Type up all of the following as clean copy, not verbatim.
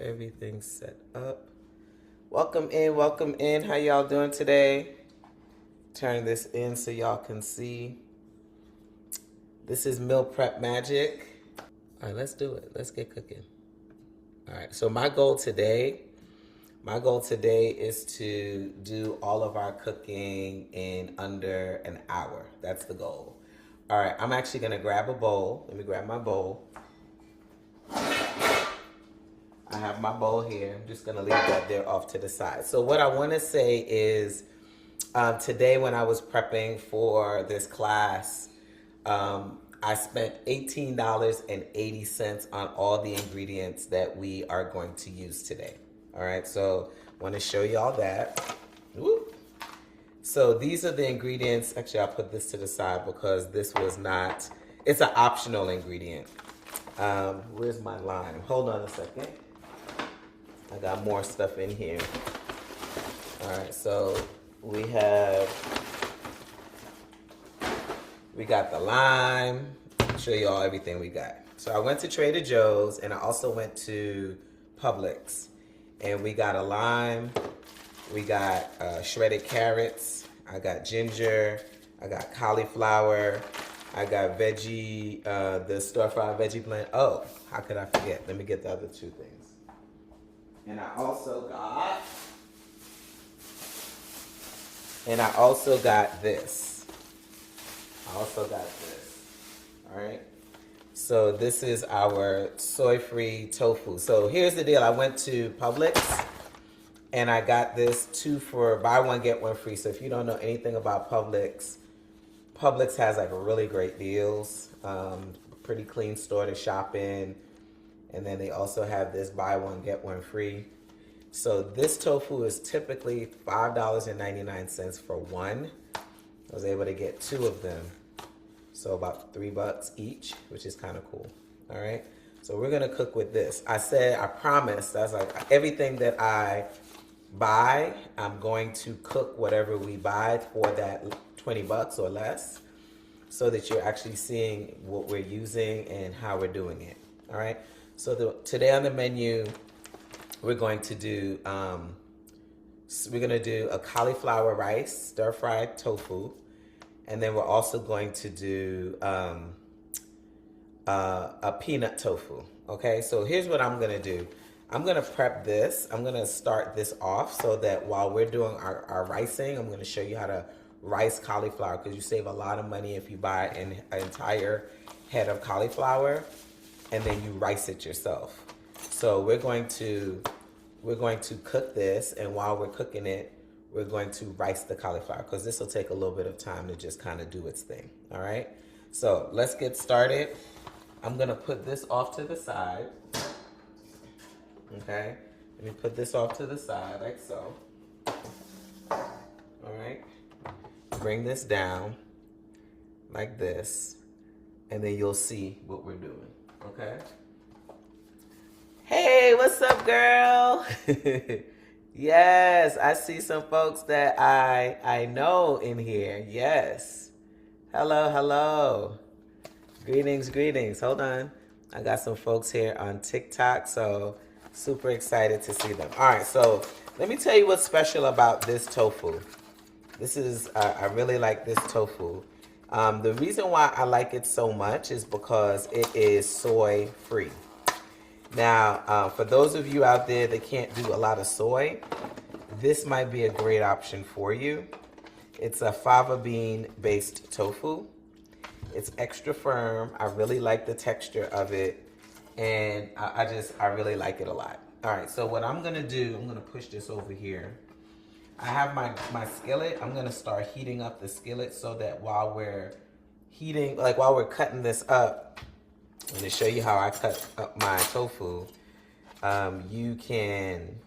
everything's set up. Welcome in. How y'all doing today? Turn this in so y'all can see. This is meal prep magic. All right, let's do it. Let's get cooking. All right, so my goal today is to do all of our cooking in under an hour. That's the goal. All right, I'm actually gonna grab a bowl. Let me grab my bowl. I have my bowl here. I'm just gonna leave that there off to the side. So what I wanna say is, today when I was prepping for this class, I spent $18.80 on all the ingredients that we are going to use today. All right, so I want to show you all that. Whoop. So these are the ingredients. Actually, I'll put this to the side because this was not, it's an optional ingredient. Where's my lime? Hold on a second. I got more stuff in here. All right, so we got the lime. I'll show you all everything we got. So I went to Trader Joe's and I also went to Publix. And we got a lime. We got shredded carrots. I got ginger. I got cauliflower. I got veggie, the stir-fried veggie blend. Oh, how could I forget? Let me get the other two things. And I also got this. All right. So this is our soy-free tofu. So here's the deal. I went to Publix and I got this 2 for buy one, get one free. So if you don't know anything about Publix has like really great deals. Pretty clean store to shop in. And then they also have this buy one, get one free. So this tofu is typically $5.99 for one. I was able to get 2 of them. So about $3 each, which is kind of cool. All right. So we're going to cook with this. I promised, I was like, everything that I buy, I'm going to cook whatever we buy for that $20 or less so that you're actually seeing what we're using and how we're doing it. All right. So today on the menu, we're going to do a cauliflower rice, stir-fried tofu. And then we're also going to do a peanut tofu. Okay, so here's what I'm gonna do. I'm gonna prep this. I'm gonna start this off so that while we're doing our ricing, I'm gonna show you how to rice cauliflower because you save a lot of money if you buy an entire head of cauliflower and then you rice it yourself. So we're going to cook this, and while we're cooking it, we're going to rice the cauliflower because this will take a little bit of time to just kind of do its thing. All right, so let's get started. I'm gonna put this off to the side. Okay, let me put this off to the side like so. All right, bring this down like this, and then you'll see what we're doing. Okay. Hey, what's up, girl? Yes, I see some folks that I know in here. Yes. Hello. Greetings. Hold on. I got some folks here on TikTok, so super excited to see them. All right, so let me tell you what's special about this tofu. This is, I really like this tofu. The reason why I like it so much is because it is soy-free. Now, for those of you out there that can't do a lot of soy, this might be a great option for you. It's a fava bean based tofu. It's extra firm. I really like the texture of it, and I really like it a lot. All right, so what I'm gonna do, I'm gonna push this over here. I have my skillet. I'm gonna start heating up the skillet so that while we're cutting this up, I'm going to show you how I cut up my tofu. You can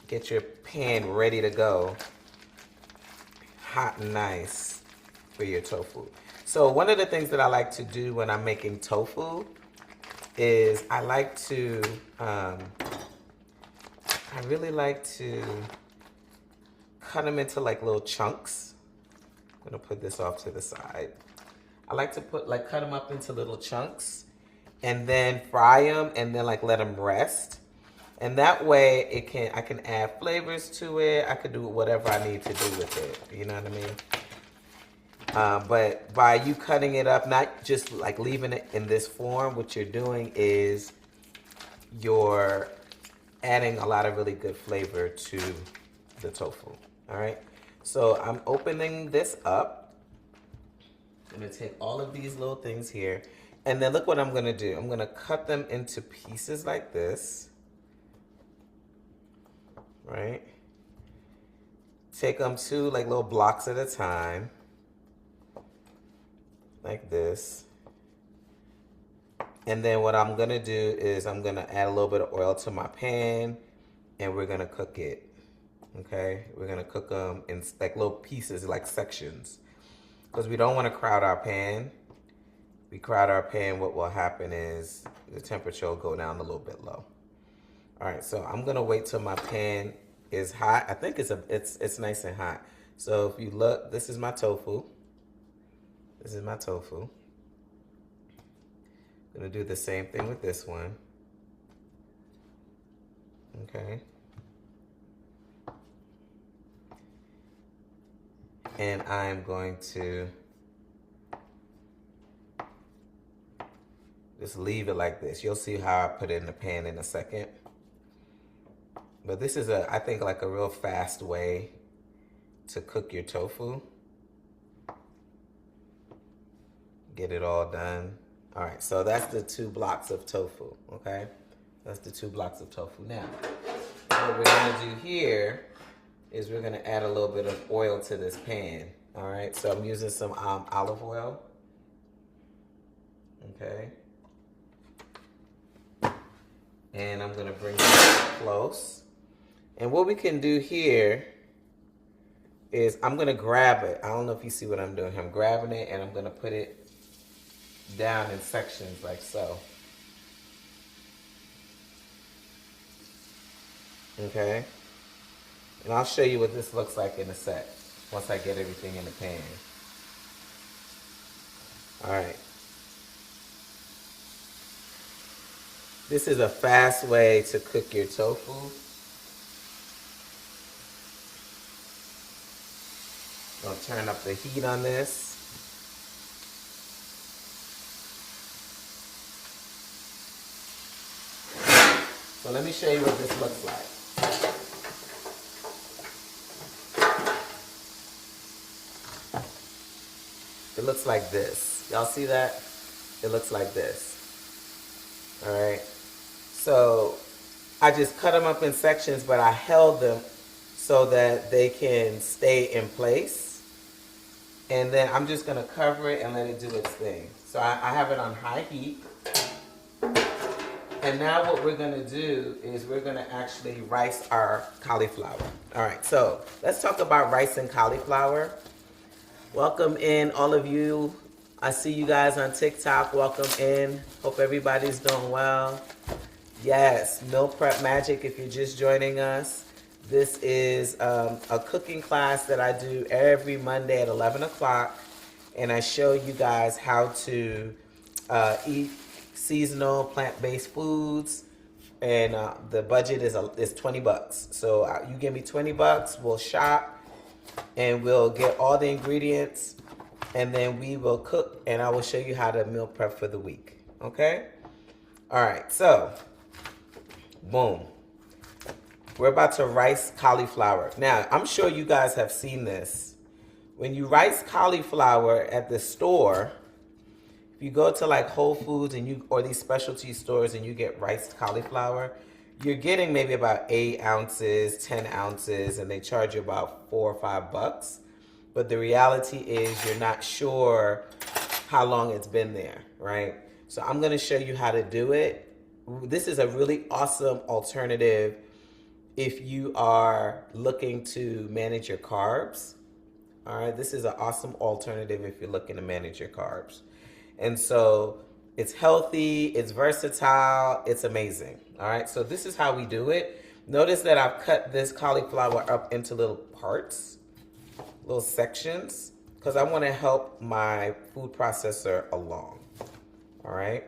get your pan ready to go, hot and nice for your tofu. So one of the things that I like to do when I'm making tofu is I really like to cut them into like little chunks. I'm gonna put this off to the side. I like to cut them up into little chunks, and then fry them and then like let them rest. And that way I can add flavors to it. I could do whatever I need to do with it. You know what I mean? But by you cutting it up, not just like leaving it in this form, what you're doing is you're adding a lot of really good flavor to the tofu. All right. So I'm opening this up. I'm going to take all of these little things here. And then look what I'm going to do. I'm going to cut them into pieces like this. Right? Take them two like little blocks at a time. Like this. And then what I'm going to do is I'm going to add a little bit of oil to my pan. And we're going to cook it. Okay? We're going to cook them in like little pieces, like sections. Because we don't want to crowd our pan. If we crowd our pan, what will happen is the temperature will go down a little bit low. All right, so I'm gonna wait till my pan is hot. I think it's nice and hot. So if you look, this is my tofu. This is my tofu. I'm gonna do the same thing with this one. Okay. And I'm going to just leave it like this. You'll see how I put it in the pan in a second. But this is I think like a real fast way to cook your tofu. Get it all done. All right, so that's the 2 blocks of tofu, okay? That's the 2 blocks of tofu. Now, what we're gonna do here is we're gonna add a little bit of oil to this pan. All right, so I'm using some olive oil. Okay. And I'm gonna bring it close. And what we can do here is I'm gonna grab it. I don't know if you see what I'm doing. I'm grabbing it and I'm gonna put it down in sections like so. Okay. And I'll show you what this looks like in a sec, once I get everything in the pan. All right. This is a fast way to cook your tofu. I'm gonna turn up the heat on this. So let me show you what this looks like. It looks like this. Y'all see that? It looks like this. All right. So I just cut them up in sections, but I held them so that they can stay in place. And then I'm just going to cover it and let it do its thing. So I have it on high heat. And now what we're going to do is we're going to actually rice our cauliflower. All right, so let's talk about rice and cauliflower. Welcome in, all of you. I see you guys on TikTok. Welcome in. Hope everybody's doing well. Yes, Meal Prep Magic, if you're just joining us. This is a cooking class that I do every Monday at 11 o'clock. And I show you guys how to eat seasonal plant-based foods. And the budget is 20 bucks. So you give me 20 bucks, we'll shop and we'll get all the ingredients. And then we will cook and I will show you how to meal prep for the week. Okay? All right, so boom. We're about to rice cauliflower. Now, I'm sure you guys have seen this. When you rice cauliflower at the store, if you go to like Whole Foods or these specialty stores and you get riced cauliflower, you're getting maybe about 8 ounces, 10 ounces, and they charge you about $4 or $5. But the reality is you're not sure how long it's been there, right? So I'm gonna show you how to do it. This is a really awesome alternative if you are looking to manage your carbs. All right, this is an awesome alternative if you're looking to manage your carbs. And so it's healthy, it's versatile, it's amazing. All right, so this is how we do it. Notice that I've cut this cauliflower up into little parts, little sections, because I want to help my food processor along. All right.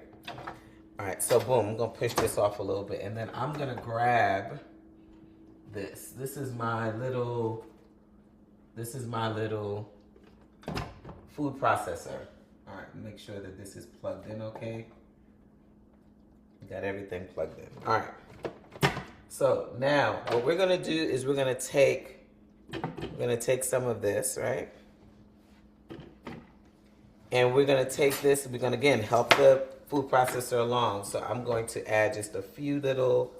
All right, so boom, I'm gonna push this off a little bit, and then I'm gonna grab this. This is my little food processor. All right, make sure that this is plugged in okay. Got everything plugged in. All right. So now what we're gonna do is we're gonna take some of this, right? And we're gonna take this, we're gonna again help the food processor along. So I'm going to add just a few little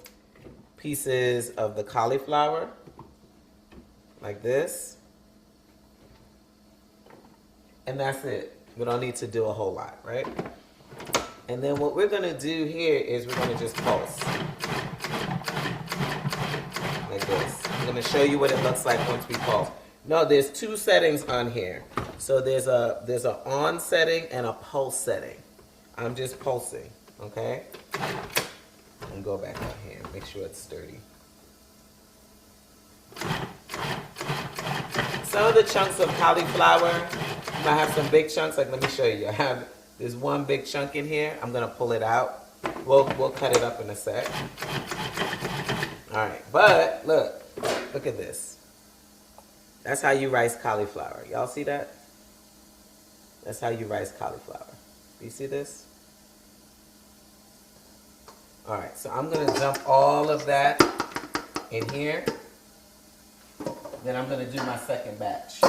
pieces of the cauliflower, like this. And that's it. We don't need to do a whole lot, right? And then what we're gonna do here is we're gonna just pulse. Like this. I'm gonna show you what it looks like once we pulse. No, there's two settings on here. So there's a on setting and a pulse setting. I'm just pulsing, okay? And go back out here and make sure it's sturdy. Some of the chunks of cauliflower, you might have some big chunks. Like, let me show you. There's one big chunk in here. I'm gonna pull it out. We'll cut it up in a sec. All right, but look at this. That's how you rice cauliflower. Y'all see that? That's how you rice cauliflower. Do you see this? All right, so I'm gonna dump all of that in here. Then I'm gonna do my second batch.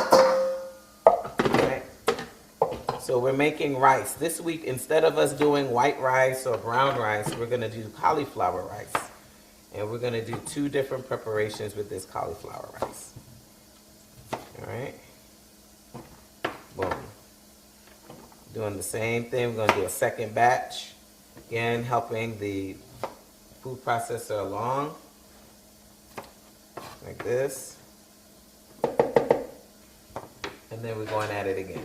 Okay. So we're making rice. This week, instead of us doing white rice or brown rice, we're gonna do cauliflower rice. And we're gonna do two different preparations with this cauliflower rice. All right. Boom. Doing the same thing. We're gonna do a second batch. Again, helping the food processor along. Like this. And then we're going at it again.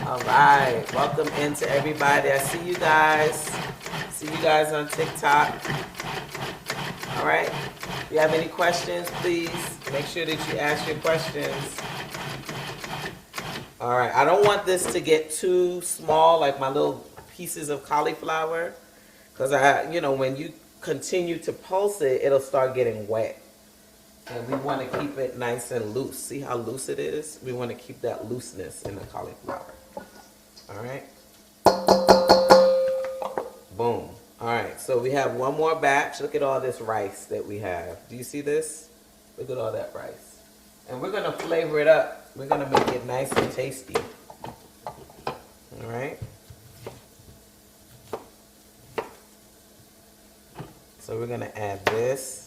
All right, welcome into everybody. I see you guys. See you guys on TikTok. All right, if you have any questions, please make sure that you ask your questions. All right, I don't want this to get too small, like my little pieces of cauliflower, because when you continue to pulse it, it'll start getting wet. And we want to keep it nice and loose. See how loose it is? We want to keep that looseness in the cauliflower. All right. Boom. All right. So we have one more batch. Look at all this rice that we have. Do you see this? Look at all that rice. And we're going to flavor it up. We're going to make it nice and tasty. All right. So we're going to add this.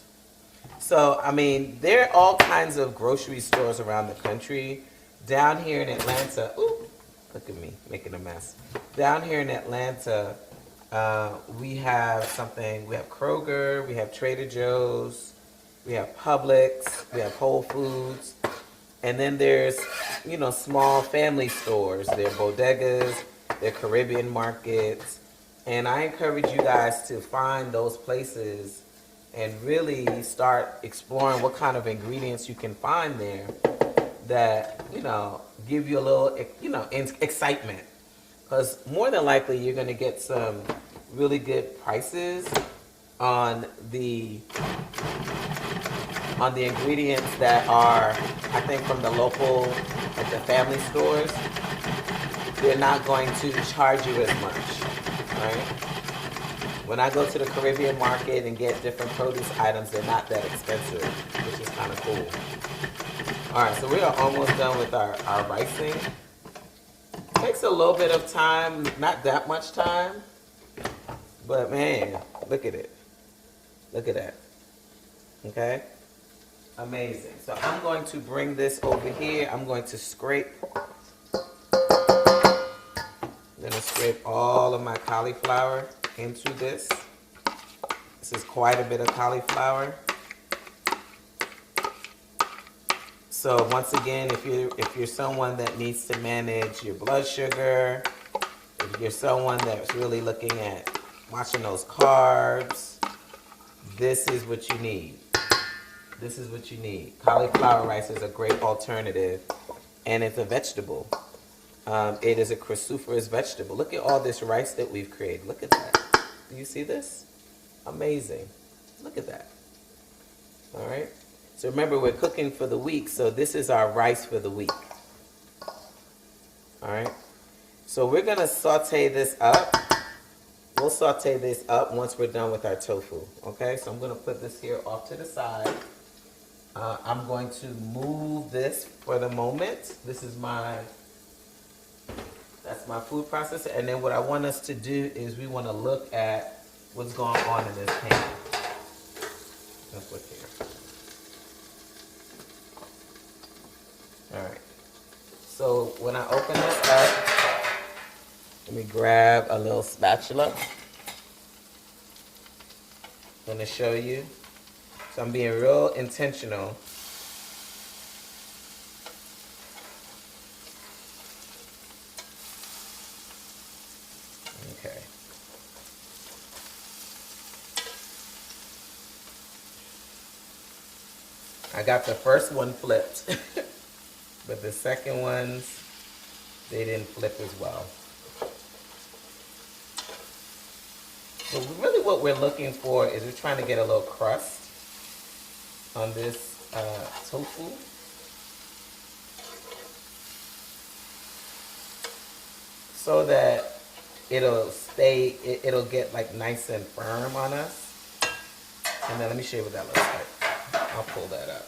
So, I mean, there are all kinds of grocery stores around the country. Down here in Atlanta, ooh, look at me making a mess. Down here in Atlanta, we have Kroger, we have Trader Joe's, we have Publix, we have Whole Foods, and then there's, small family stores. There are bodegas, there are Caribbean markets, and I encourage you guys to find those places and really start exploring what kind of ingredients you can find there that, give you a little, excitement. Because more than likely, you're going to get some really good prices on the ingredients that are, I think, from the local, like the family stores. They're not going to charge you as much, right? When I go to the Caribbean market and get different produce items, they're not that expensive, which is kind of cool. All right, so we are almost done with our ricing. It takes a little bit of time, not that much time, but man, look at it. Look at that. Okay? Amazing. So I'm going to bring this over here. I'm going to scrape. I'm going to scrape all of my cauliflower into this. This is quite a bit of cauliflower. So once again, if you're someone that needs to manage your blood sugar, if you're someone that's really looking at watching those carbs, this is what you need. This is what you need. Cauliflower rice is a great alternative, and it's a vegetable. It is a cruciferous vegetable. Look at all this rice that we've created. Look at that. Do you see this? Amazing. Look at that. All right. So remember, we're cooking for the week, so this is our rice for the week. All right. So we're going to saute this up. We'll saute this up once we're done with our tofu. Okay, so I'm going to put this here off to the side. I'm going to move this for the moment. This is that's my food processor. And then what I want us to do is we want to look at what's going on in this pan. Let's look here. All right. So when I open this up, let me grab a little spatula. I'm going to show you. So I'm being real intentional. Okay. I got the first one flipped, but the second ones, they didn't flip as well. So really what we're looking for is we're trying to get a little crust on this tofu. So that it'll stay, it'll get like nice and firm on us. And then let me show you what that looks like. I'll pull that up.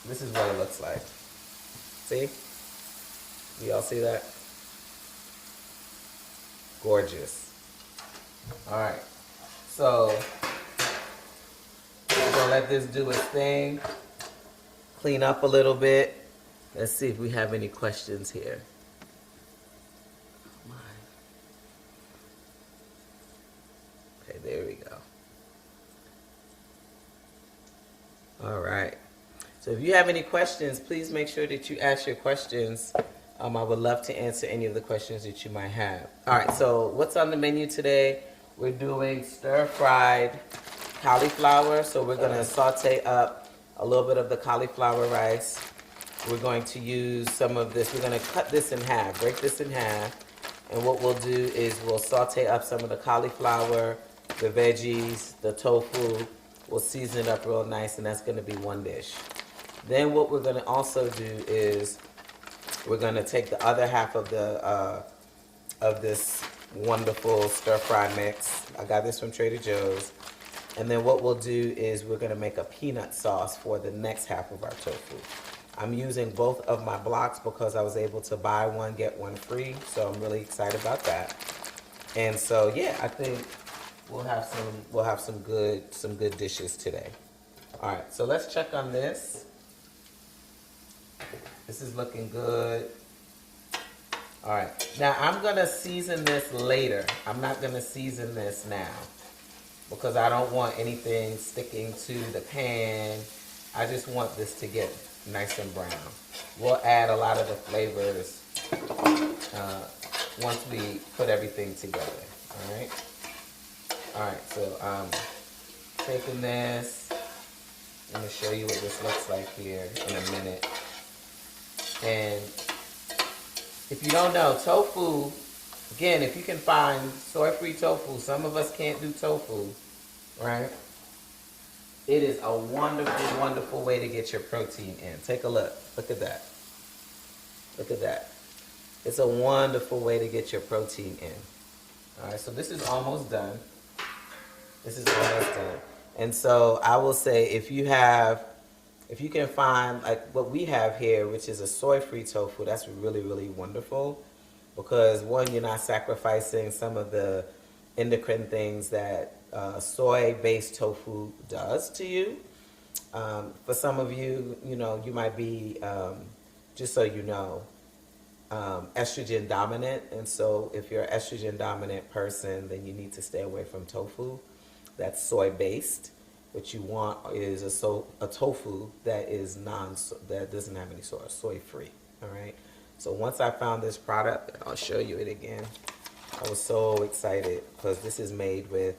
This is what it looks like. See? You all see that? Gorgeous. All right. So we're gonna let this do its thing. Clean up a little bit. Let's see if we have any questions here. Oh my. Okay, there we go. All right. So if you have any questions, please make sure that you ask your questions. I would love to answer any of the questions that you might have. All right, so what's on the menu today? We're doing stir-fried cauliflower. So we're going to saute up a little bit of the cauliflower rice. We're going to use some of this. We're going to cut this in half, break this in half. And what we'll do is we'll saute up some of the cauliflower, the veggies, the tofu. We'll season it up real nice, and that's going to be one dish. Then what we're going to also do is we're going to take the other half of this wonderful stir-fry mix. I got this from Trader Joe's. And then what we'll do is we're going to make a peanut sauce for the next half of our tofu. I'm using both of my blocks because I was able to buy one, get one free. So I'm really excited about that. And so, yeah, I think we'll have some good dishes today. All right, so let's check on this. This is looking good. All right, now I'm gonna season this later. I'm not gonna season this now because I don't want anything sticking to the pan. I just want this to get nice and brown. We'll add a lot of the flavors once we put everything together, all right? All right, so I'm taking this. I'm gonna show you what this looks like here in a minute. And if you don't know, tofu, again, if you can find soy-free tofu, some of us can't do tofu, right? It is a wonderful, wonderful way to get your protein in. Take a look. Look at that. Look at that. It's a wonderful way to get your protein in. All right, so this is almost done. This is almost done. And so I will say if you can find like what we have here, which is a soy-free tofu, that's really, really wonderful because one, you're not sacrificing some of the endocrine things that soy-based tofu does to you. For some of you, you might be, just so you know, estrogen dominant. And so if you're an estrogen dominant person, then you need to stay away from tofu. That's soy-based. What you want is a tofu that is that doesn't have any soy-free. All right. So once I found this product, I'll show you it again. I was so excited because this is made with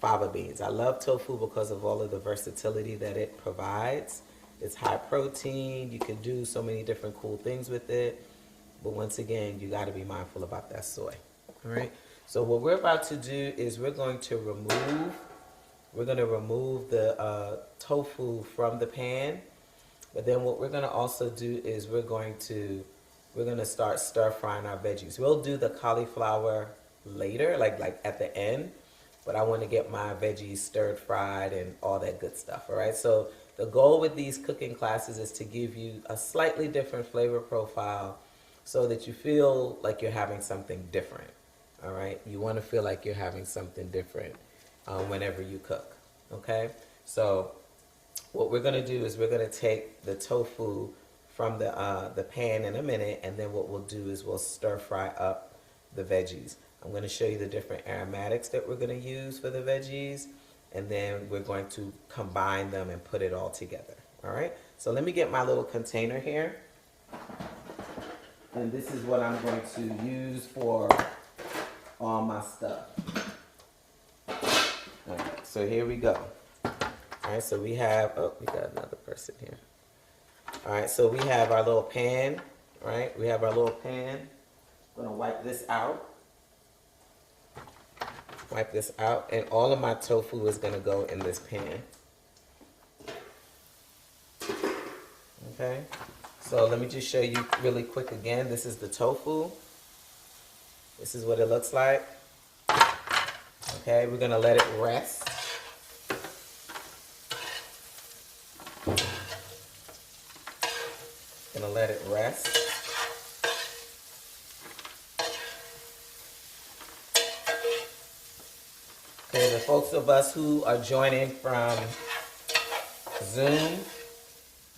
fava beans. I love tofu because of all of the versatility that it provides. It's high protein. You can do so many different cool things with it. But once again, you got to be mindful about that soy. All right. So what we're about to do is we're going to remove the tofu from the pan. But then what we're going to also do is we're going to start stir frying our veggies. We'll do the cauliflower later, like at the end. But I want to get my veggies stirred fried and all that good stuff. All right. So the goal with these cooking classes is to give you a slightly different flavor profile so that you feel like you're having something different. All right. You want to feel like you're having something different whenever you cook. Okay. So what we're going to do is we're going to take the tofu from the pan in a minute, and then what we'll do is we'll stir fry up the veggies. I'm going to show you the different aromatics that we're going to use for the veggies, and then we're going to combine them and put it all together. All right. So let me get my little container here, and this is what I'm going to use for all my stuff. All right. So here we go. All right, so we have, we got another person here. All right, so we have our little pan, right? We have our little pan. I'm gonna wipe this out. Wipe this out, and all of my tofu is gonna go in this pan. Okay, so let me just show you really quick again. This is the tofu. This is what it looks like. Okay, we're gonna let it rest. Gonna let it rest. Okay, the folks of us who are joining from Zoom,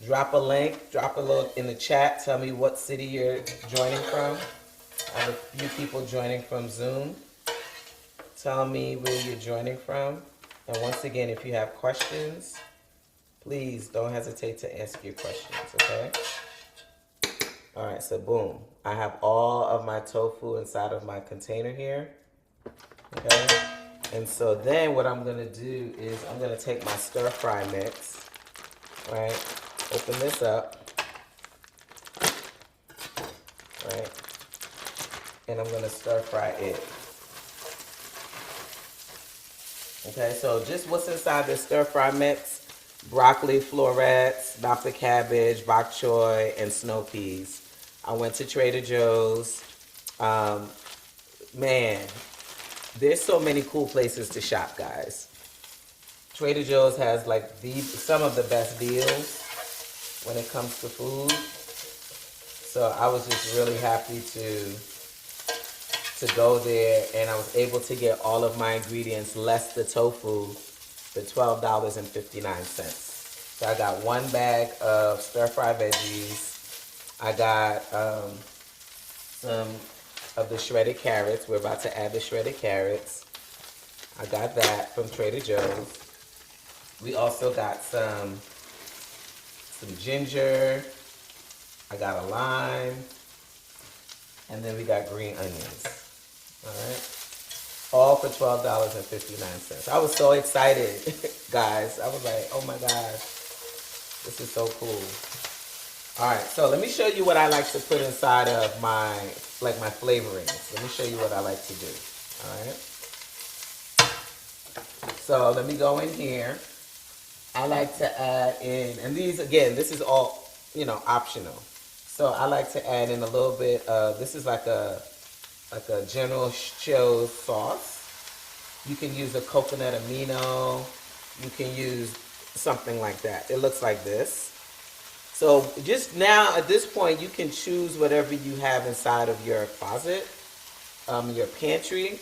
drop a link, drop a little in the chat. Tell me what city you're joining from. I have a few people joining from Zoom. Tell me where you're joining from. And once again, if you have questions, please don't hesitate to ask your questions, okay? All right, so boom. I have all of my tofu inside of my container here, okay? And so then what I'm gonna do is I'm gonna take my stir fry mix, right? Open this up, right? And I'm gonna stir fry it. Okay, so just what's inside the stir fry mix: broccoli, florets, Dr. cabbage, bok choy, and snow peas. I went to Trader Joe's. Man, there's so many cool places to shop, guys. Trader Joe's has like some of the best deals when it comes to food. So I was just really happy to go there, and I was able to get all of my ingredients less the tofu for $12.59. So I got one bag of stir-fry veggies. I got some of the shredded carrots. We're about to add the shredded carrots. I got that from Trader Joe's. We also got some ginger. I got a lime. And then we got green onions. All right. All for $12.59. I was so excited, guys. I was like, oh my gosh, this is so cool. All right, so let me show you what I like to put inside of my flavorings. Let me show you what I like to do. All right. So let me go in here. I like to add in, and these again, this is all, optional. So I like to add in a little bit of, this is like a General Tso's sauce. You can use a coconut amino. You can use something like that. It looks like this. So just now, at this point, you can choose whatever you have inside of your closet, your pantry.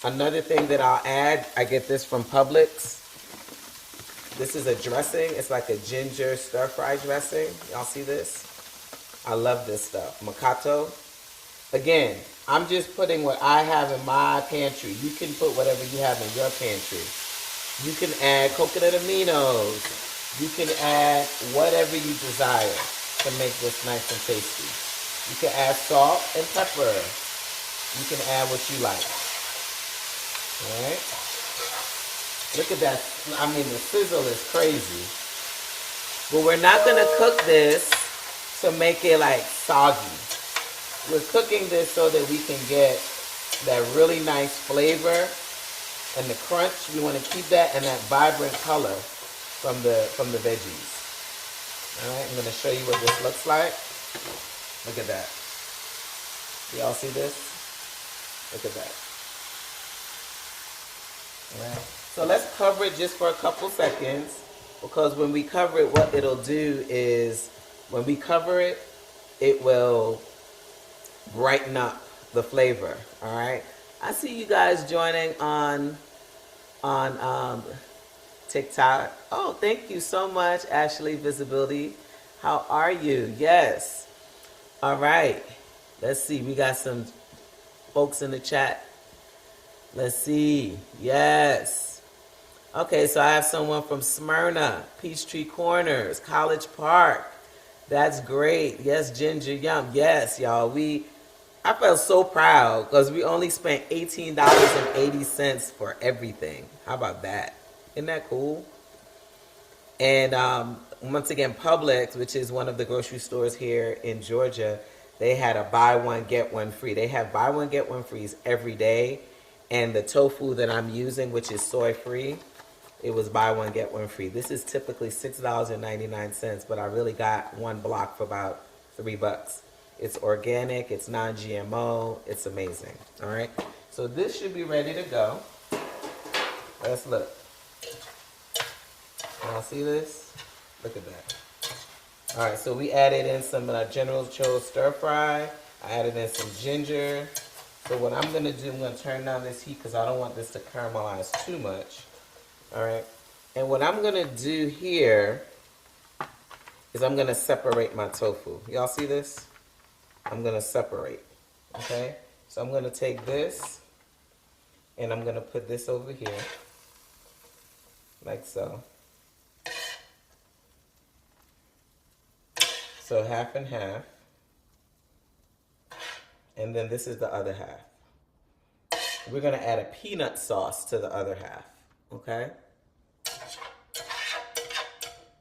Another thing that I'll add, I get this from Publix. This is a dressing. It's like a ginger stir-fry dressing. Y'all see this? I love this stuff. Makato. Again, I'm just putting what I have in my pantry. You can put whatever you have in your pantry. You can add coconut aminos. You can add whatever you desire to make this nice and tasty. You can add salt and pepper. You can add what you like. All right? Look at that. I mean, the sizzle is crazy. But we're not going to cook this to make it like soggy. We're cooking this so that we can get that really nice flavor and the crunch. We want to keep that and that vibrant color from the veggies. All right, I'm going to show you what this looks like. Look at that. Y'all see this? Look at that. All right. So let's cover it just for a couple seconds, because when we cover it, what it'll do is when we cover it, it will brighten up the flavor. All right. I see you guys joining on TikTok. Oh, thank you so much, Ashley Visibility. How are you? Yes. All right. Let's see. We got some folks in the chat. Let's see. Yes. Okay, so I have someone from Smyrna, Peachtree Corners, College Park. That's great. Yes, Ginger Yum. Yes, y'all. I felt so proud because we only spent $18.80 for everything. How about that? Isn't that cool? And once again, Publix, which is one of the grocery stores here in Georgia, they had a buy one, get one free. They have buy one, get one frees every day. And the tofu that I'm using, which is soy-free, it was buy one, get one free. This is typically $6.99, but I really got one block for about $3. It's organic, it's non-GMO, it's amazing. All right, so this should be ready to go. Let's look. Y'all see this? Look at that. All right, so we added in some General Tso's stir fry. I added in some ginger. So what I'm gonna do, I'm gonna turn down this heat because I don't want this to caramelize too much. All right, and what I'm gonna do here is I'm gonna separate my tofu. Y'all see this? I'm gonna separate, okay? So I'm gonna take this and I'm gonna put this over here, like so. So half and half. And then this is the other half. We're gonna add a peanut sauce to the other half, okay?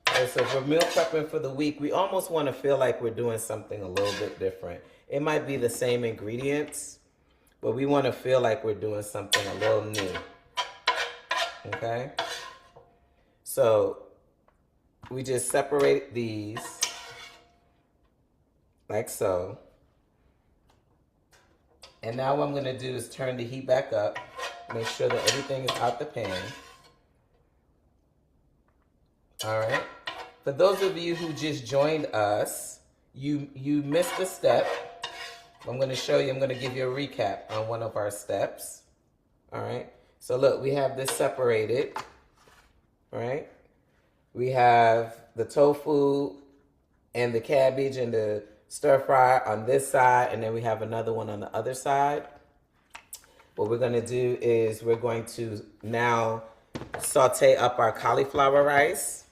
Okay, so for meal prepping for the week, we almost wanna feel like we're doing something a little bit different. It might be the same ingredients, but we wanna feel like we're doing something a little new, okay? So we just separate these like so. And now what I'm gonna do is turn the heat back up, make sure that everything is out the pan. All right. For those of you who just joined us, you missed a step. I'm gonna show you, I'm gonna give you a recap on one of our steps. All right. So look, we have this separated, all right? We have the tofu and the cabbage and the stir fry on this side, and then we have another one on the other side. What we're gonna do is we're going to now saute up our cauliflower rice,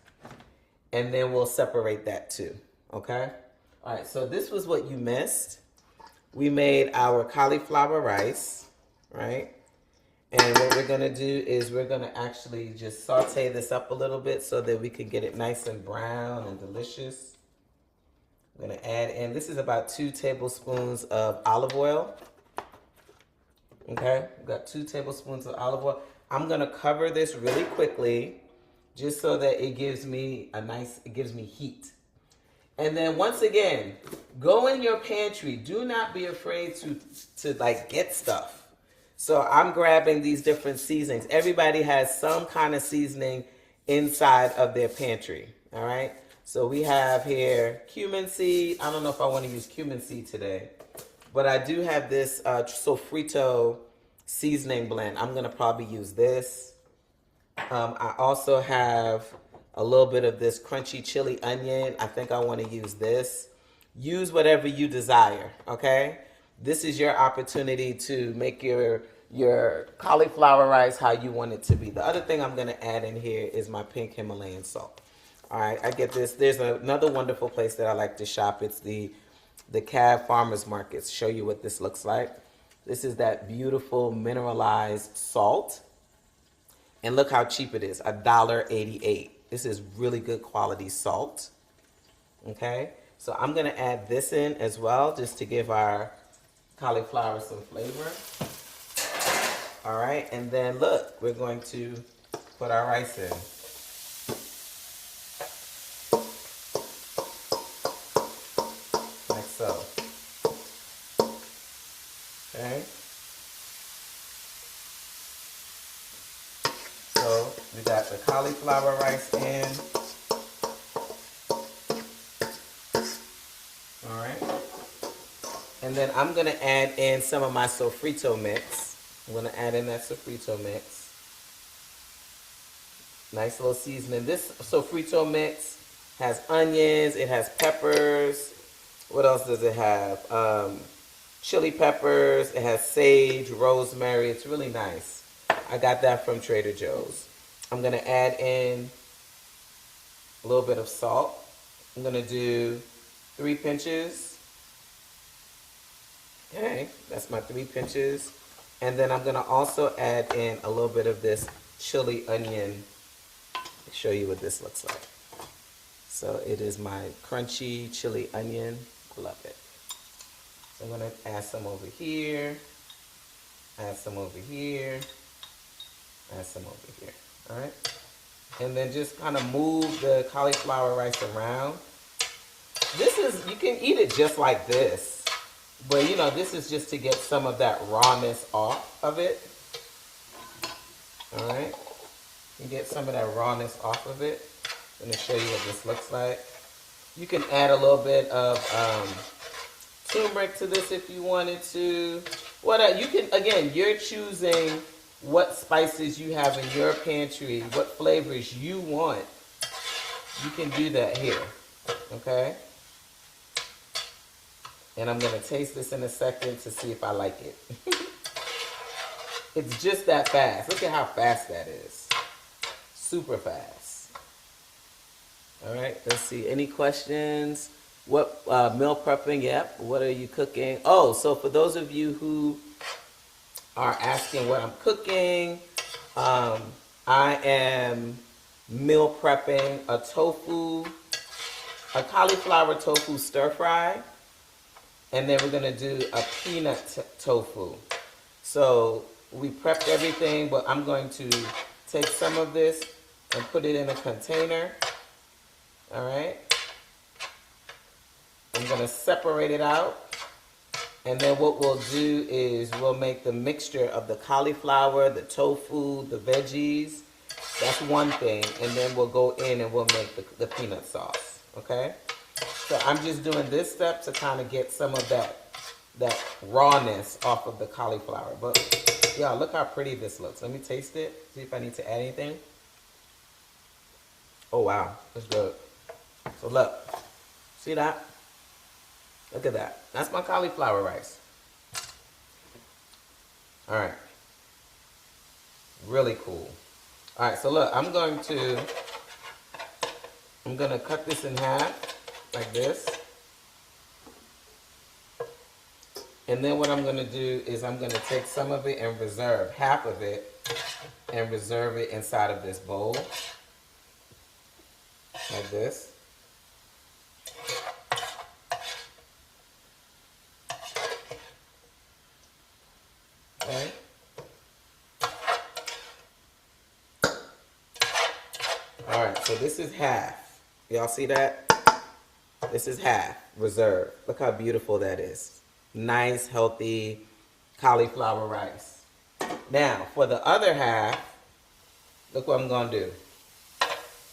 and then we'll separate that too, okay? All right, so this was what you missed. We made our cauliflower rice, right? And what we're gonna do is we're gonna actually just saute this up a little bit so that we can get it nice and brown and delicious. I'm gonna add in, this is about 2 tablespoons of olive oil. Okay, we've got 2 tablespoons of olive oil. I'm gonna cover this really quickly just so that it gives me heat. And then once again, go in your pantry. Do not be afraid to like get stuff. So I'm grabbing these different seasonings. Everybody has some kind of seasoning inside of their pantry, all right? So we have here cumin seed. I don't know if I want to use cumin seed today, but I do have this sofrito seasoning blend. I'm going to probably use this. I also have a little bit of this crunchy chili onion. I think I want to use this. Use whatever you desire, okay? This is your opportunity to make your cauliflower rice how you want it to be. The other thing I'm going to add in here is my pink Himalayan salt. All right, I get this. There's another wonderful place that I like to shop. It's the Cab Farmers Markets. Show you what this looks like. This is that beautiful mineralized salt. And look how cheap it is, $1.88. This is really good quality salt. Okay, so I'm gonna add this in as well just to give our cauliflower some flavor. All right, and then look, we're going to put our rice in. Like so. Okay. So we got the cauliflower rice in. All right. And then I'm going to add in some of my sofrito mix. I'm going to add in that sofrito mix. Nice little seasoning. This sofrito mix has onions, it has peppers. What else does it have? Chili peppers, it has sage, rosemary. It's really nice. I got that from Trader Joe's. I'm going to add in a little bit of salt. I'm going to do 3 pinches. Okay, that's my 3 pinches. And then I'm going to also add in a little bit of this chili onion. I'll show you what this looks like. So it is my crunchy chili onion. I love it. So I'm going to add some over here, add some over here, add some over here. All right? And then just kind of move the cauliflower rice around. This is, you can eat it just like this. But you know, this is just to get some of that rawness off of it. All right? You get some of that rawness off of it. I'm going to show you what this looks like. You can add a little bit of turmeric to this if you wanted to. What you can, again, you're choosing what spices you have in your pantry, what flavors you want. You can do that here, okay? And I'm gonna taste this in a second to see if I like it. It's just that fast. Look at how fast that is. Super fast. All right, let's see. Any questions? What meal prepping? Yep. What are you cooking? Oh, so for those of you who are asking what I'm cooking, I am meal prepping a cauliflower tofu stir fry, and then we're gonna do a peanut tofu. So we prepped everything, but I'm going to take some of this and put it in a container. All right. I'm going to separate it out, and then what we'll do is we'll make the mixture of the cauliflower, the tofu, the veggies. That's one thing, and then we'll go in and we'll make the peanut sauce, okay? So I'm just doing this step to kind of get some of that rawness off of the cauliflower. But y'all, look how pretty this looks. Let me taste it, see if I need to add anything. Oh wow, that's good. So look, see that? Look at that. That's my cauliflower rice. All right. Really cool. All right, so look, I'm going to cut this in half like this. And then what I'm going to do is I'm going to take some of it and reserve half of it and reserve it inside of this bowl. Like this. Okay. All right, so this is half. Y'all see that? This is half reserve. Look how beautiful that is. Nice, healthy cauliflower rice. Now, for the other half, look what I'm going to do.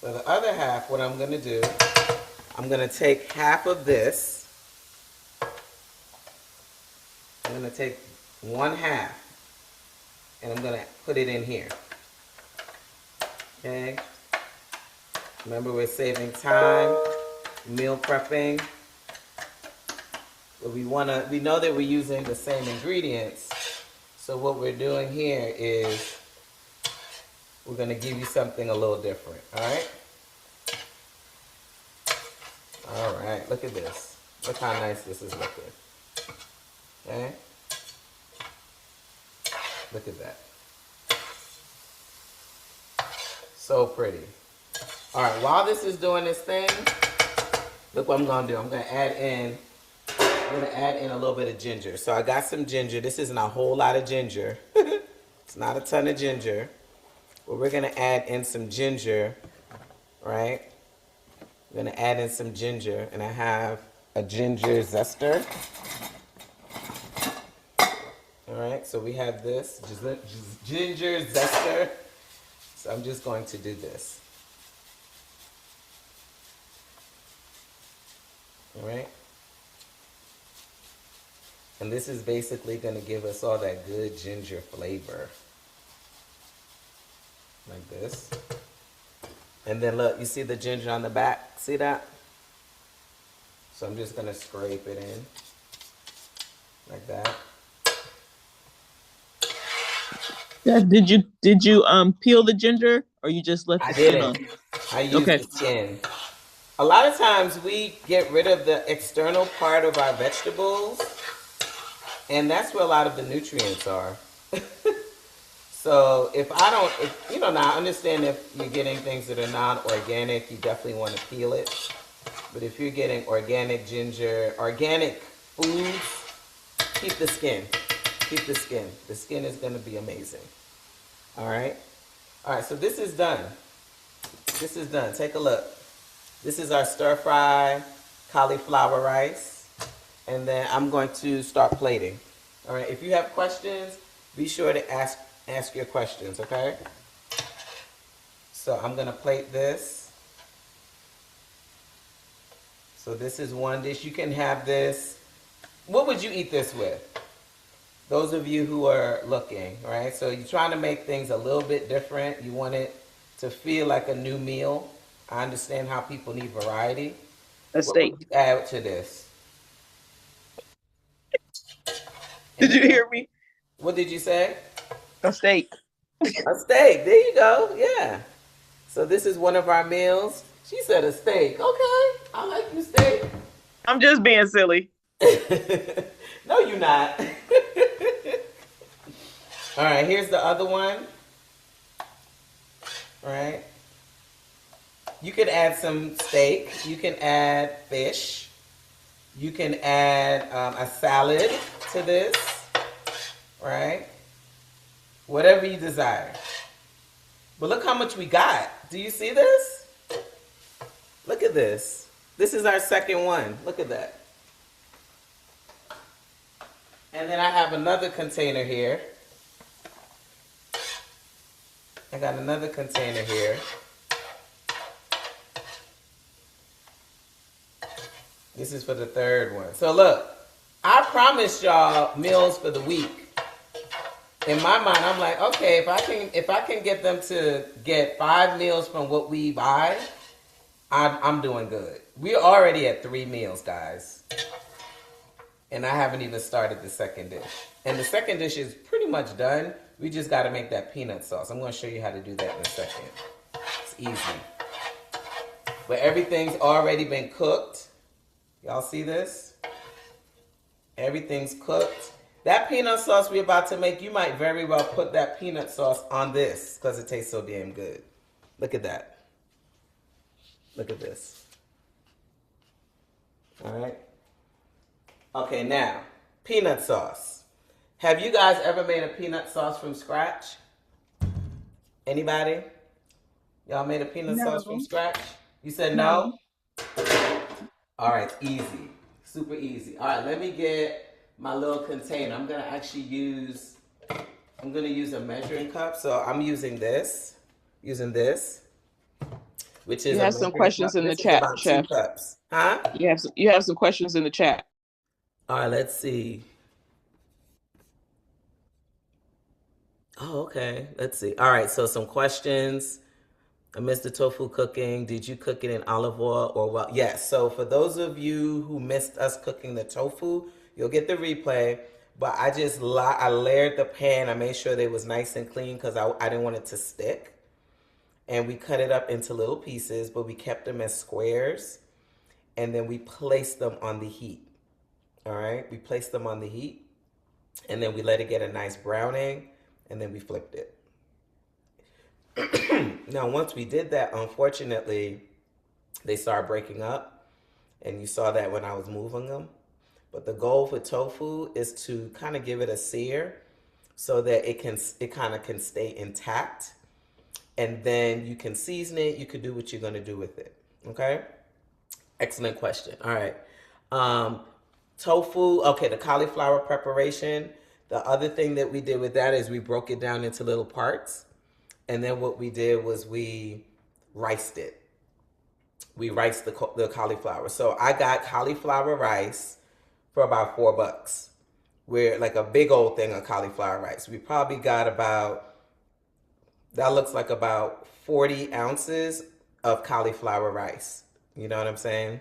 For the other half, what I'm going to do, I'm going to take half of this. I'm going to take 1/2. And I'm going to put it in here. Okay? Remember, we're saving time, meal prepping. But we know that we're using the same ingredients. So what we're doing here is we're going to give you something a little different. All right? All right, look at this. Look how nice this is looking. Okay? Look at that. So pretty. All right, while this is doing this thing, look what I'm going to do. I'm going to add in I'm gonna add in a little bit of ginger. So I got some ginger. This isn't a whole lot of ginger. It's not a ton of ginger. But we're gonna add in some ginger, right? I'm gonna add in some ginger, and I have a ginger zester. All right, so we have this just ginger zester. So I'm just going to do this. All right. And this is basically going to give us all that good ginger flavor. Like this. And then look, you see the ginger on the back? See that? So I'm just going to scrape it in. Like that. Yeah, did you peel the ginger or you just left I the skin on? didn't. I used Okay. the skin. A lot of times we get rid of the external part of our vegetables, and that's where a lot of the nutrients are. So if I don't, if, you know, now I understand if you're getting things that are non-organic, you definitely want to peel it. But if you're getting organic ginger, organic foods, keep the skin. Keep the skin. The skin is going to be amazing. All right? All right, so this is done. This is done. Take a look. This is our stir-fry cauliflower rice. And then I'm going to start plating. All right, if you have questions, be sure to ask your questions, okay? So I'm going to plate this. So this is one dish. You can have this. What would you eat this with? Those of you who are looking, right? So you're trying to make things a little bit different. You want it to feel like a new meal. I understand how people need variety. A What would steak. you add to this? Did you Anything? hear me? What did you say? A steak. A steak. There you go. Yeah. So this is one of our meals. She said a steak. Okay. I like you steak. I'm just being silly. No, you're not. All right, here's the other one. All right. You can add some steak. You can add fish. You can add a salad to this. Right? Whatever you desire. But look how much we got. Do you see this? Look at this. This is our second one. Look at that. And then I have another container here. I got another container here. This is for the third one. So look, I promised y'all meals for the week. In my mind, I'm like, okay, if I can get them to get 5 meals from what we buy, I'm doing good. We're already at 3 meals, guys. And I haven't even started the second dish. And the second dish is pretty much done. We just got to make that peanut sauce. I'm going to show you how to do that in a second. It's easy. But everything's already been cooked. Y'all see this? Everything's cooked. That peanut sauce we're about to make, you might very well put that peanut sauce on this because it tastes so damn good. Look at that. Look at this. All right. Okay, now, peanut sauce. Have you guys ever made a peanut sauce from scratch? Anybody? Y'all made a peanut sauce from No. scratch? You said no? No. All right, easy. Super easy. All right, let me get my little container. I'm going to use a measuring cup. So I'm using this, which is You a have some measuring cup. questions in the This is chat, about 2 Chef. cups. Huh? You have some questions in the chat. All right, let's see. Oh, okay. Let's see. All right, so some questions. I missed the tofu cooking. Did you cook it in olive oil or well? Yes. So for those of you who missed us cooking the tofu, you'll get the replay. But I layered the pan. I made sure they was nice and clean because I didn't want it to stick. And we cut it up into little pieces, but we kept them as squares. And then we placed them on the heat. All right, we placed them on the heat, and then we let it get a nice browning, and then we flipped it. Now, once we did that, unfortunately, they started breaking up, and you saw that when I was moving them. But the goal for tofu is to kind of give it a sear so that it kind of can stay intact. And then you can season it. You could do what you're going to do with it. Okay? Excellent question. All right. Tofu, okay, the cauliflower preparation. The other thing that we did with that is we broke it down into little parts. And then what we did was we riced it. We riced the cauliflower. So I got cauliflower rice for about $4. We're like a big old thing of cauliflower rice. We probably got about, that looks like about 40 ounces of cauliflower rice. You know what I'm saying?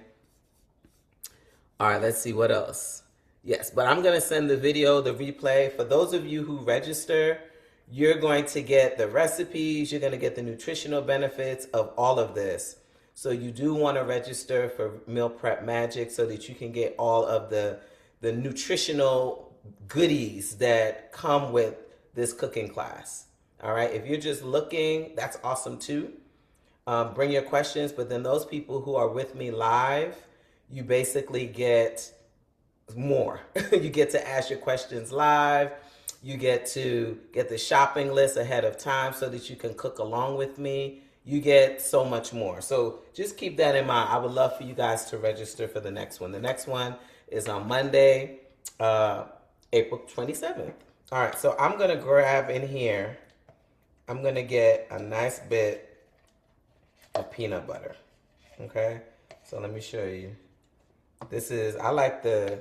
All right, let's see what else. Yes, but I'm going to send the video, the replay. For those of you who register, you're going to get the recipes. You're going to get the nutritional benefits of all of this. So you do want to register for Meal Prep Magic so that you can get all of the nutritional goodies that come with this cooking class. All right, if you're just looking, that's awesome too. Bring your questions, but then those people who are with me live, you basically get more. You get to ask your questions live. You get to get the shopping list ahead of time so that you can cook along with me. You get so much more. So just keep that in mind. I would love for you guys to register for the next one. The next one is on Monday, April 27th. All right, so I'm going to grab in here, I'm going to get a nice bit of peanut butter. Okay, so let me show you. This is, I like the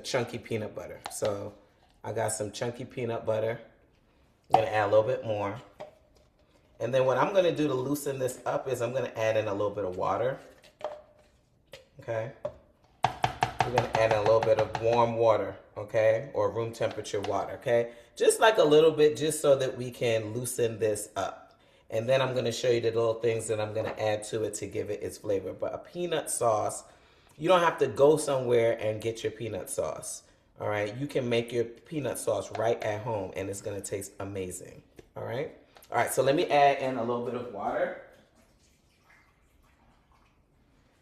chunky peanut butter. So I got some chunky peanut butter. I'm gonna add a little bit more. And then what I'm gonna do to loosen this up is I'm gonna add in a little bit of water. Okay. We're gonna add in a little bit of warm water, okay? Or room temperature water, okay? Just like a little bit, just so that we can loosen this up. And then I'm gonna show you the little things that I'm gonna add to it to give it its flavor. But a peanut sauce, you don't have to go somewhere and get your peanut sauce. All right, you can make your peanut sauce right at home and it's gonna taste amazing. All right, so let me add in a little bit of water.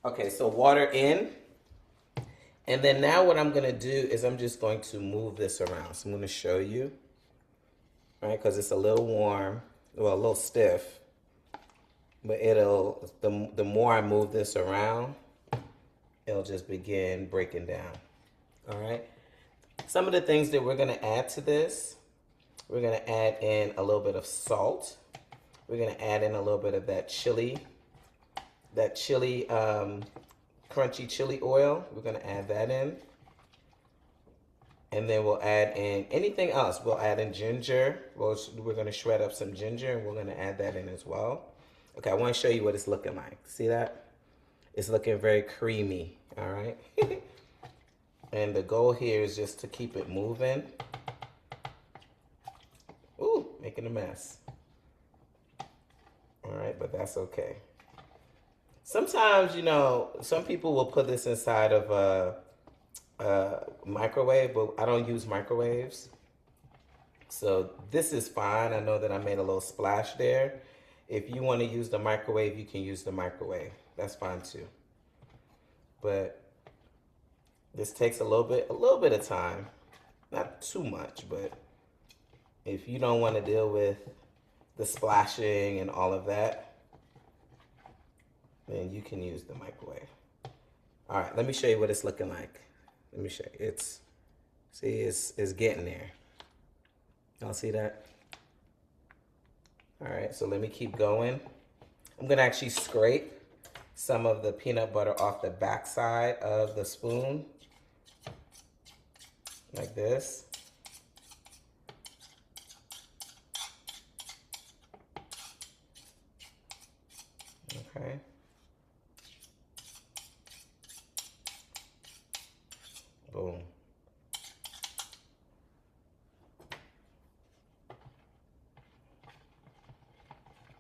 Okay, so water in. And then now what I'm gonna do is I'm just going to move this around. So I'm gonna show you, all right, because it's a little warm, well, a little stiff, but it'll, the more I move this around, it'll just begin breaking down. All right. Some of the things that we're going to add to this, we're going to add in a little bit of salt. We're going to add in a little bit of that chili, crunchy chili oil. We're going to add that in. And then we'll add in anything else. We'll add in ginger. We're going to shred up some ginger and we're going to add that in as well. Okay, I want to show you what it's looking like. See that? It's looking very creamy, all right? And the goal here is just to keep it moving. Ooh, making a mess. All right, but that's okay. Sometimes, you know, some people will put this inside of a microwave, but I don't use microwaves. So this is fine. I know that I made a little splash there. If you want to use the microwave, you can use the microwave. That's fine too. But this takes a little bit of time. Not too much, but if you don't want to deal with the splashing and all of that, then you can use the microwave. All right, let me show you what it's looking like. Let me show you. It's getting there. Y'all see that? All right, so let me keep going. I'm gonna actually scrape some of the peanut butter off the back side of the spoon, like this. Okay. Boom.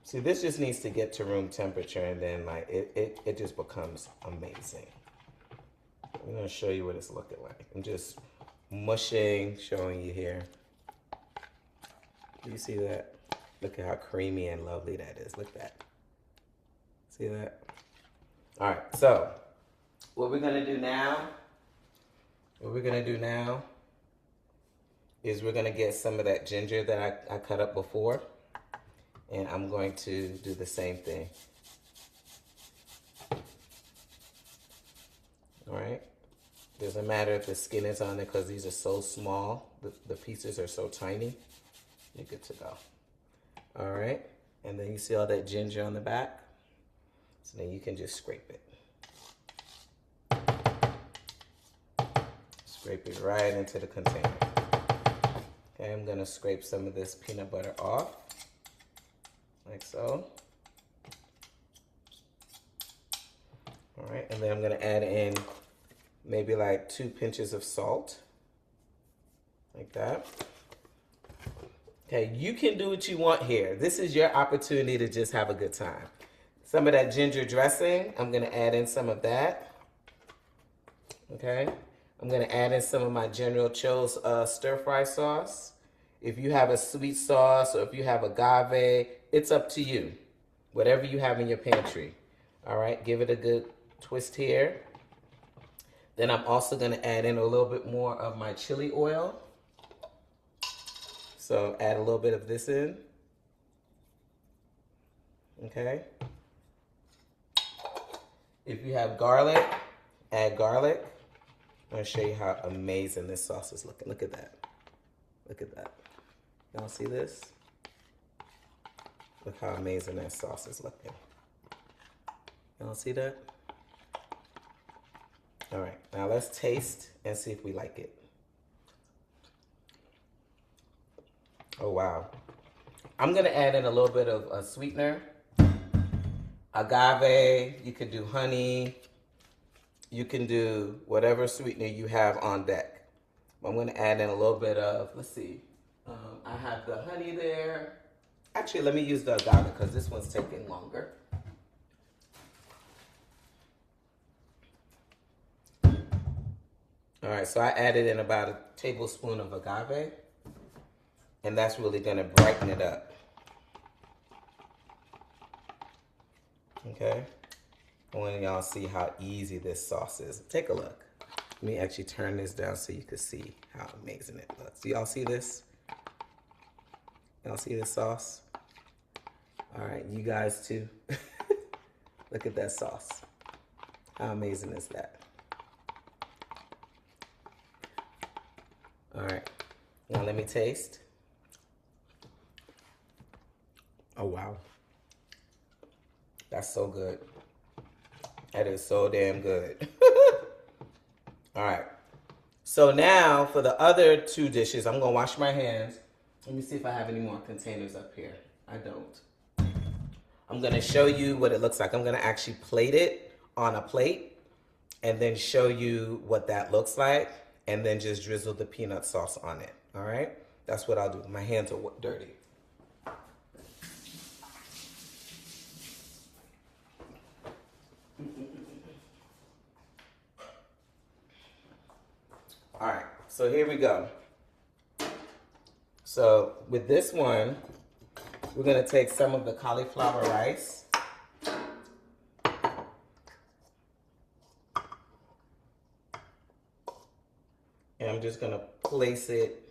See, this just needs to get to room temperature and then like it just becomes amazing. I'm gonna show you what it's looking like. I'm just mushing, showing you here. Do you see that? Look at how creamy and lovely that is. Look at that. See that? All right, so what we're gonna do now What we're gonna do now is we're gonna get some of that ginger that I cut up before, and I'm going to do the same thing. All right. Doesn't matter if the skin is on it because these are so small. The pieces are so tiny. You're good to go. All right. And then you see all that ginger on the back? So then you can just scrape it. Scrape it right into the container. Okay, I'm gonna scrape some of this peanut butter off, like so. All right, and then I'm gonna add in maybe like 2 pinches of salt, like that. Okay, you can do what you want here. This is your opportunity to just have a good time. Some of that ginger dressing, I'm gonna add in some of that. Okay, I'm gonna add in some of my General Cho's stir-fry sauce. If you have a sweet sauce or if you have agave, it's up to you. Whatever you have in your pantry. All right, give it a good twist here. Then I'm also gonna add in a little bit more of my chili oil. So add a little bit of this in. Okay. If you have garlic, add garlic. I'm gonna show you how amazing this sauce is looking. Look at that. Look at that. Y'all see this? Look how amazing that sauce is looking. Y'all see that? All right, now let's taste and see if we like it. Oh, wow. I'm gonna add in a little bit of a sweetener. Agave, you could do honey. You can do whatever sweetener you have on deck. I'm gonna add in a little bit of, let's see. I have the honey there. Actually, let me use the agave because this one's taking longer. All right, so I added in about a tablespoon of agave, and that's really gonna brighten it up. Okay, I want y'all to see how easy this sauce is. Take a look. Let me actually turn this down so you can see how amazing it looks. Do y'all see this? Y'all see this sauce? All right, you guys too. Look at that sauce. How amazing is that? All right, now let me taste. Oh, wow. That's so good. That is so damn good. All right. So now for the other 2 dishes, I'm gonna wash my hands. Let me see if I have any more containers up here. I don't. I'm gonna show you what it looks like. I'm gonna actually plate it on a plate and then show you what that looks like and then just drizzle the peanut sauce on it, all right? That's what I'll do. My hands are dirty. All right, so here we go. So with this one, we're gonna take some of the cauliflower rice. And I'm just gonna place it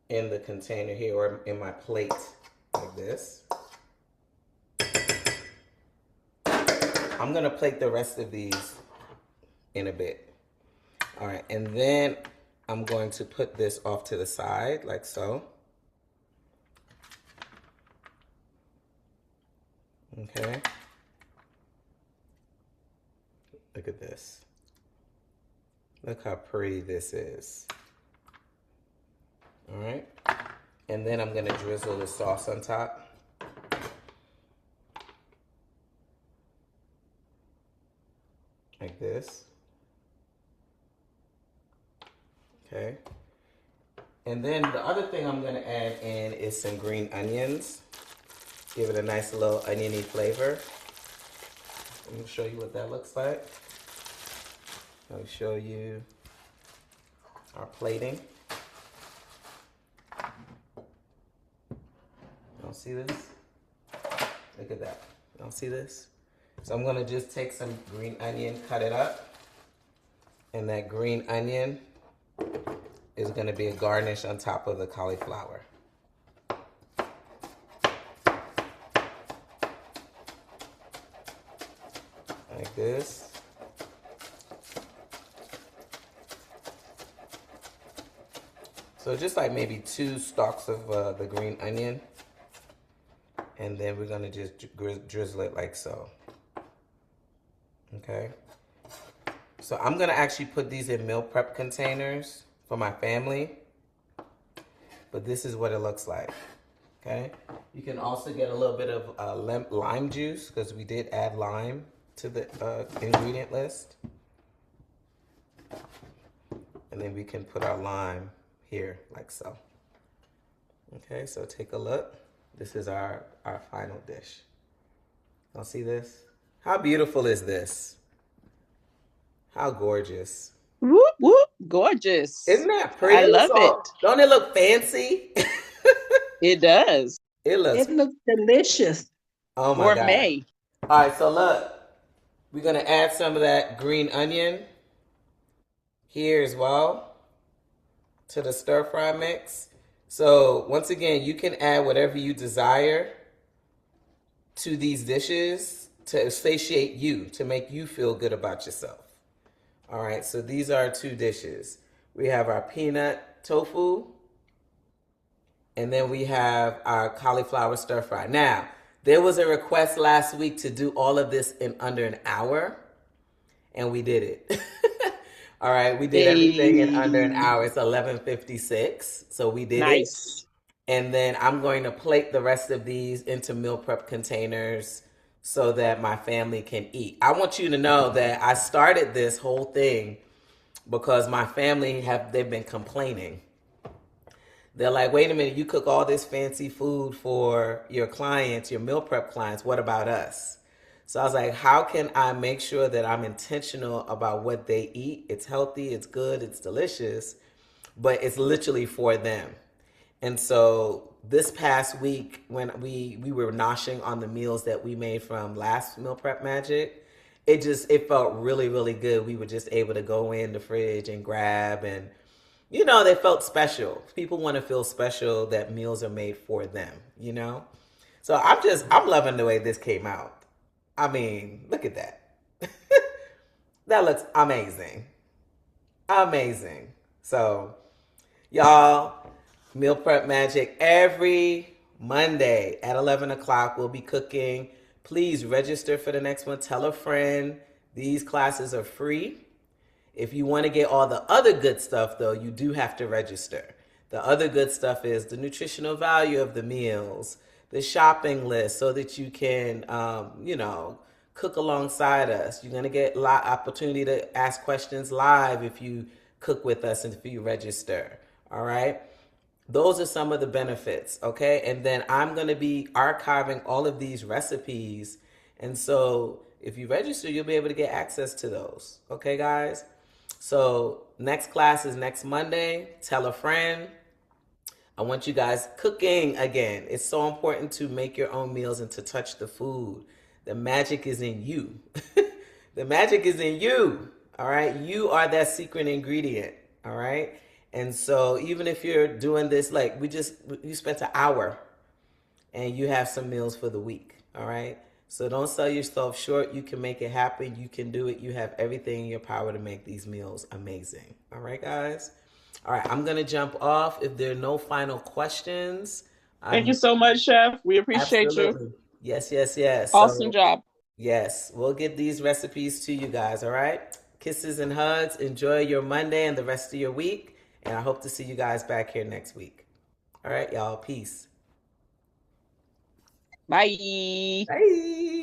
in the container here or in my plate like this. I'm gonna plate the rest of these in a bit. All right, and then I'm going to put this off to the side like so. Okay. Look at this. Look how pretty this is. All right. And then I'm gonna drizzle the sauce on top. Like this. Okay. And then the other thing I'm gonna add in is some green onions. Give it a nice little oniony flavor. Let me show you what that looks like. I'll show you our plating. Y'all see this? Look at that. Y'all see this? So I'm gonna just take some green onion, cut it up, And that green onion is going to be a garnish on top of the cauliflower. Like this. So just like maybe 2 stalks of the green onion. And then we're going to just drizzle it like so. Okay. So I'm going to actually put these in meal prep containers for my family. But this is what it looks like. Okay. You can also get a little bit of lime juice because we did add lime to the ingredient list. And then we can put our lime here like so. Okay, so take a look. This is our final dish. Y'all see this? How beautiful is this? How gorgeous. Whoop, whoop, gorgeous. Isn't that pretty? I love it. Don't it look fancy? It does. It looks delicious. Oh my Gourmet. God. All right, so look. We're going to add some of that green onion here as well to the stir fry mix. So once again, you can add whatever you desire to these dishes to satiate you, to make you feel good about yourself. All right, so these are 2 dishes. We have our peanut tofu, and then we have our cauliflower stir fry. Now, there was a request last week to do all of this in under an hour, and we did it. All right, we did everything in under an hour. It's 11:56, so we did it. And then I'm going to plate the rest of these into meal prep containers so that my family can eat. I want you to know that I started this whole thing because my family they've been complaining. They're like, wait a minute, you cook all this fancy food for your clients, your meal prep clients. What about us? So I was like, how can I make sure that I'm intentional about what they eat? It's healthy, it's good, it's delicious, but it's literally for them. And so this past week, when we were noshing on the meals that we made from last Meal Prep Magic, it felt really, really good. We were just able to go in the fridge and grab, and they felt special. People want to feel special that meals are made for them, So I'm loving the way this came out. I mean, look at that. That looks amazing. Amazing. So, y'all, Meal Prep Magic every Monday at 11 o'clock. We'll be cooking. Please register for the next one. Tell a friend. These classes are free. If you want to get all the other good stuff, though, you do have to register. The other good stuff is the nutritional value of the meals, the shopping list, so that you can, cook alongside us. You're going to get opportunity to ask questions live if you cook with us and if you register. All right. Those are some of the benefits. Okay. And then I'm going to be archiving all of these recipes. And so if you register, you'll be able to get access to those. Okay, guys. So next class is next Monday. Tell a friend. I want you guys cooking again. It's so important to make your own meals and to touch the food. The magic is in you. The magic is in you. All right. You are that secret ingredient. All right. And so even if you're doing this, like you spent an hour and you have some meals for the week. All right. So don't sell yourself short. You can make it happen. You can do it. You have everything in your power to make these meals amazing. All right, guys. All right. I'm going to jump off. If there are no final questions. Thank you so much, Chef. We appreciate you. Yes, yes, yes. Awesome job. Yes. We'll get these recipes to you guys. All right. Kisses and hugs. Enjoy your Monday and the rest of your week. And I hope to see you guys back here next week. All right, y'all. Peace. Bye. Bye.